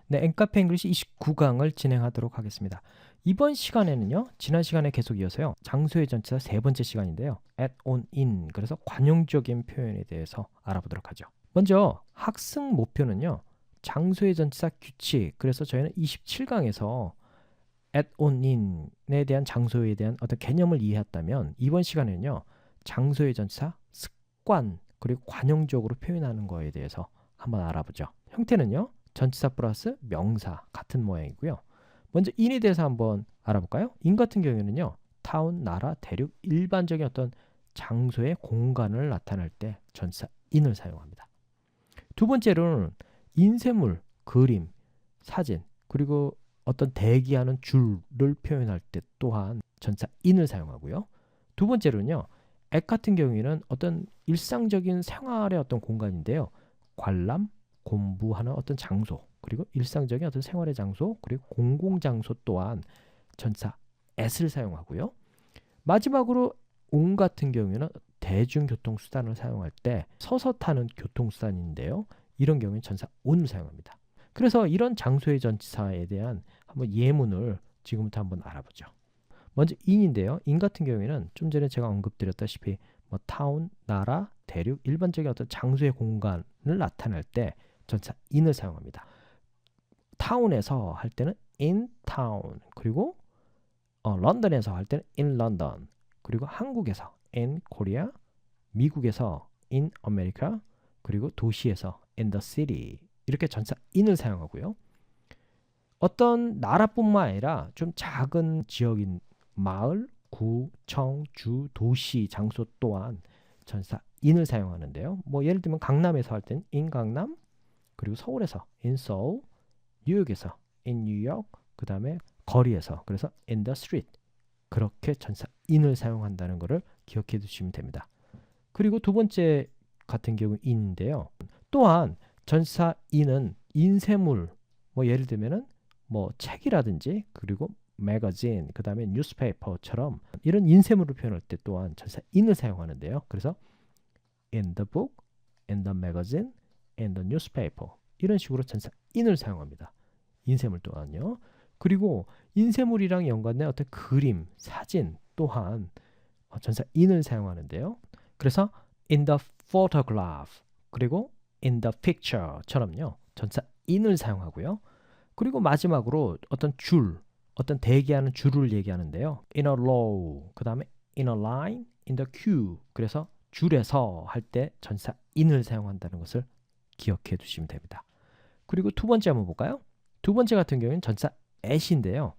네, 엔카페 잉글리시 29강을 진행하도록 하겠습니다. 이번 시간에는요, 지난 시간에 계속 이어서요, 장소의 전치사 세 번째 시간인데요, at, on, in, 그래서 관용적인 표현에 대해서 알아보도록 하죠. 먼저 학습 목표는요, 장소의 전치사 규칙, 그래서 저희는 27강에서 at, on, in에 대한 장소에 대한 어떤 개념을 이해했다면 이번 시간에는요, 장소의 전치사 습관, 그리고 관용적으로 표현하는 거에 대해서 한번 알아보죠. 형태는요, 전치사 플러스 명사 같은 모양이고요. 먼저 in에 대해서 한번 알아볼까요? in 같은 경우에는요, 타운, 나라, 대륙, 일반적인 어떤 장소의 공간을 나타낼 때 전치사 in을 사용합니다. 두 번째로는 인쇄물, 그림, 사진, 그리고 어떤 대기하는 줄을 표현할 때 또한 전치사 in을 사용하고요. 두 번째로는요, at 같은 경우에는 어떤 일상적인 생활의 어떤 공간인데요. 관람, 공부하는 어떤 장소, 그리고 일상적인 어떤 생활의 장소, 그리고 공공장소 또한 전치사 at을 사용하고요. 마지막으로 on 같은 경우에는 대중교통수단을 사용할 때 서서 타는 교통수단인데요. 이런 경우에는 전치사 on을 사용합니다. 그래서 이런 장소의 전치사에 대한 한번 예문을 지금부터 한번 알아보죠. 먼저 in인데요. in 같은 경우에는 좀 전에 제가 언급드렸다시피 뭐 타운, 나라, 대륙, 일반적인 어떤 장소의 공간을 나타낼 때 전치사 in을 사용합니다. 타운에서 할 때는 in town, 그리고 런던에서 할 때는 in London, 그리고 한국에서 in Korea, 미국에서 in America, 그리고 도시에서 in the city, 이렇게 전치사 in을 사용하고요. 어떤 나라뿐만 아니라 좀 작은 지역인 마을, 구, 청, 주, 도시, 장소 또한 전치사 in을 사용하는데요. 뭐 예를 들면 강남에서 할 때는 in 강남, 그리고 서울에서 in Seoul, 뉴욕에서 in New York, 그 다음에 거리에서 그래서 in the street, 그렇게 전치사 in을 사용한다는 것을 기억해 두시면 됩니다. 그리고 두 번째 같은 경우 in인데요. 또한 전치사 in은 인쇄물, 뭐 예를 들면은 뭐 책이라든지 그리고 매거진, 그 다음에 뉴스페이퍼처럼 이런 인쇄물을 표현할 때 또한 전치사 in을 사용하는데요. 그래서 in the book, in the magazine, in the newspaper, 이런 식으로 전치사 in을 사용합니다. 인쇄물 또한요. 그리고 인쇄물이랑 연관된 어떤 그림, 사진 또한 전치사 in을 사용하는데요. 그래서 in the photograph, 그리고 in the picture처럼요. 전치사 in을 사용하고요. 그리고 마지막으로 어떤 줄, 어떤 대기하는 줄을 얘기하는데요. in a row, 그 다음에 in a line, in the queue. 그래서 줄에서 할 때 전치사 in을 사용한다는 것을 기억해 두시면 됩니다. 그리고 두 번째 한번 볼까요? 두 번째 같은 경우는 전치사 at인데요.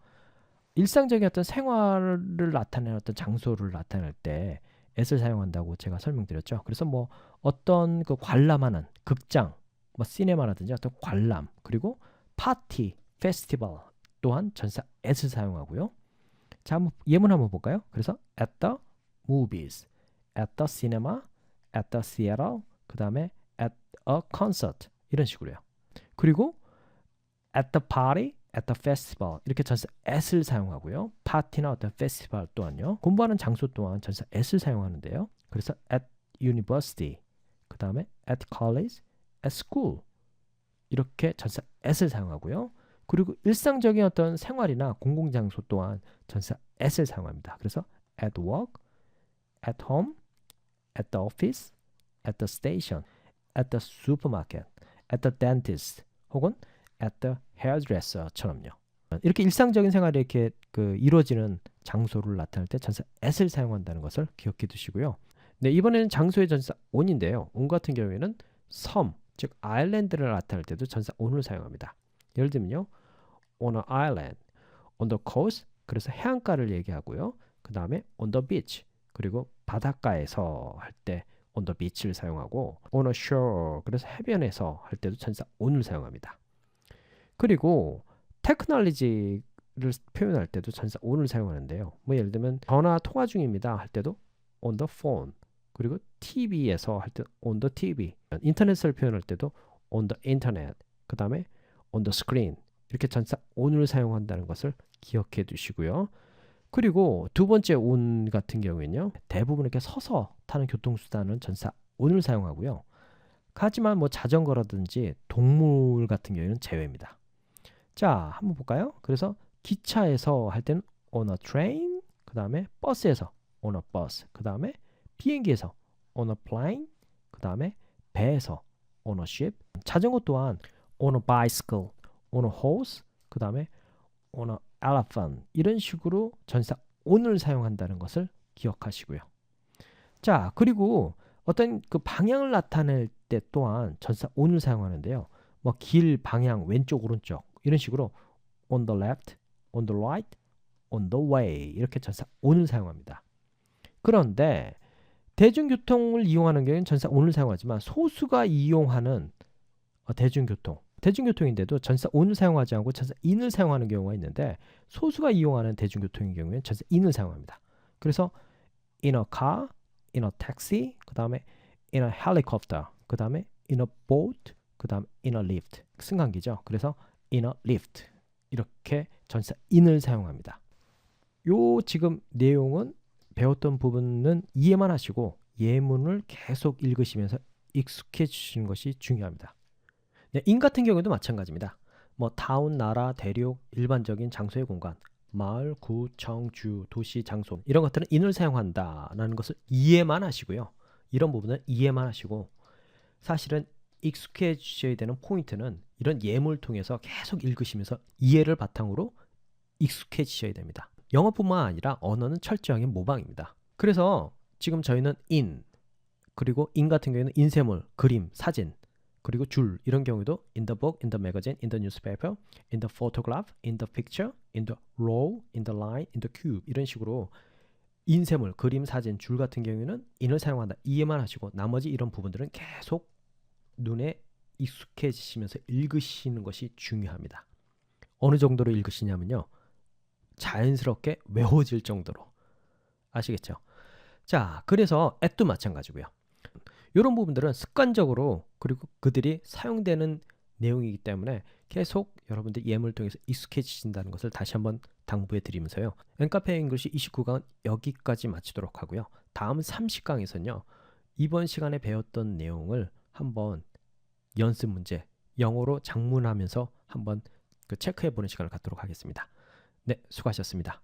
일상적인 어떤 생활을 나타내는 어떤 장소를 나타낼 때 at을 사용한다고 제가 설명드렸죠. 그래서 뭐 어떤 그 관람하는 극장, 뭐 시네마라든지 어떤 관람, 그리고 파티, 페스티벌 또한 전치사 at을 사용하고요. 자, 한번 예문 한번 볼까요? 그래서 at the movies, at the cinema, at the theater, 그 다음에 at a concert, 이런 식으로요. 그리고 at the party, at the festival, 이렇게 전치사 at을 사용하고요. 파티나 어떤 페스티벌 또한요. 공부하는 장소 또한 전치사 at을 사용하는데요. 그래서 at university, 그 다음에 at college, at school, 이렇게 전치사 at을 사용하고요. 그리고 일상적인 어떤 생활이나 공공장소 또한 전치사 at을 사용합니다. 그래서 at work, at home, at the office, at the station, at the supermarket, at the dentist, 혹은 at the hairdresser처럼요. 이렇게 일상적인 생활이 이렇게 이루어지는 장소를 나타낼 때 전치사 at을 사용한다는 것을 기억해 두시고요. 네, 이번에는 장소의 전치사 on인데요. on 같은 경우에는 섬, 즉 아일랜드를 나타낼 때도 전치사 on을 사용합니다. 예를 들면요, on an island, on the coast, 그래서 해안가를 얘기하고요. 그 다음에 on the beach, 그리고 바닷가에서 할 때 on the beach를 사용하고 on a shore, 그래서 해변에서 할 때도 전치사 on을 사용합니다. 그리고 테크놀로지를 표현할 때도 전치사 on을 사용하는데요. 뭐 예를 들면 전화 통화 중입니다 할 때도 on the phone, 그리고 TV에서 할 때 on the TV, 인터넷을 표현할 때도 on the internet, 그 다음에 on the screen, 이렇게 전치사 on을 사용한다는 것을 기억해 두시고요. 그리고 두 번째 on 같은 경우에는요, 대부분 이렇게 서서 타는 교통수단은 전치사 on을 사용하고요. 하지만 뭐 자전거라든지 동물 같은 경우에는 제외입니다. 자, 한번 볼까요? 그래서 기차에서 할 때는 on a train, 그 다음에 버스에서 on a bus, 그 다음에 비행기에서 on a plane, 그 다음에 배에서 on a ship, 자전거 또한 on a bicycle, on a horse, 그 다음에 on a elephant 이런 식으로 전치사 on을 사용한다는 것을 기억하시고요. 자, 그리고 어떤 그 방향을 나타낼 때 또한 전치사 on을 사용하는데요. 뭐 길 방향 왼쪽 오른쪽 이런 식으로 on the left, on the right, on the way 이렇게 전치사 on을 사용합니다. 그런데 대중교통을 이용하는 경우에는 전치사 on을 사용하지만 소수가 이용하는 대중교통인데도 전치사 on을 사용하지 않고 전치사 in을 사용하는 경우가 있는데 소수가 이용하는 대중교통인 경우에는 전치사 in을 사용합니다. 그래서 in a car, in a taxi, 그 다음에 in a helicopter, 그 다음에 in a boat, 그 다음 in a lift 승강기죠. 그래서 in a lift 이렇게 전치사 in을 사용합니다. 요 지금 내용은 배웠던 부분은 이해만 하시고 예문을 계속 읽으시면서 익숙해지시는 것이 중요합니다. 네, in 같은 경우도 마찬가지입니다. 뭐 타운, 나라, 대륙, 일반적인 장소의 공간, 마을, 구, 청, 주, 도시, 장소 이런 것들은 in을 사용한다라는 것을 이해만 하시고요. 이런 부분은 이해만 하시고 사실은 익숙해지셔야 되는 포인트는 이런 예문을 통해서 계속 읽으시면서 이해를 바탕으로 익숙해지셔야 됩니다. 영어뿐만 아니라 언어는 철저하게 모방입니다. 그래서 지금 저희는 in 그리고 in 같은 경우에는 인쇄물, 그림, 사진 그리고 줄 이런 경우도 in the book, in the magazine, in the newspaper, in the photograph, in the picture, in the row, in the line, in the cube 이런 식으로 인쇄물, 그림, 사진, 줄 같은 경우에는 in을 사용한다. 이해만 하시고 나머지 이런 부분들은 계속 눈에 익숙해지시면서 읽으시는 것이 중요합니다. 어느 정도로 읽으시냐면요. 자연스럽게 외워질 정도로. 아시겠죠? 자, 그래서 at도 마찬가지고요. 이런 부분들은 습관적으로 그리고 그들이 사용되는 내용이기 때문에 계속 여러분들 예문을 통해서 익숙해지신다는 것을 다시 한번 당부해 드리면서요. 엔카페 잉글리시 29강은 여기까지 마치도록 하고요. 다음 30강에서는요. 이번 시간에 배웠던 내용을 한번 연습 문제 영어로 작문하면서 한번 체크해 보는 시간을 갖도록 하겠습니다. 네, 수고하셨습니다.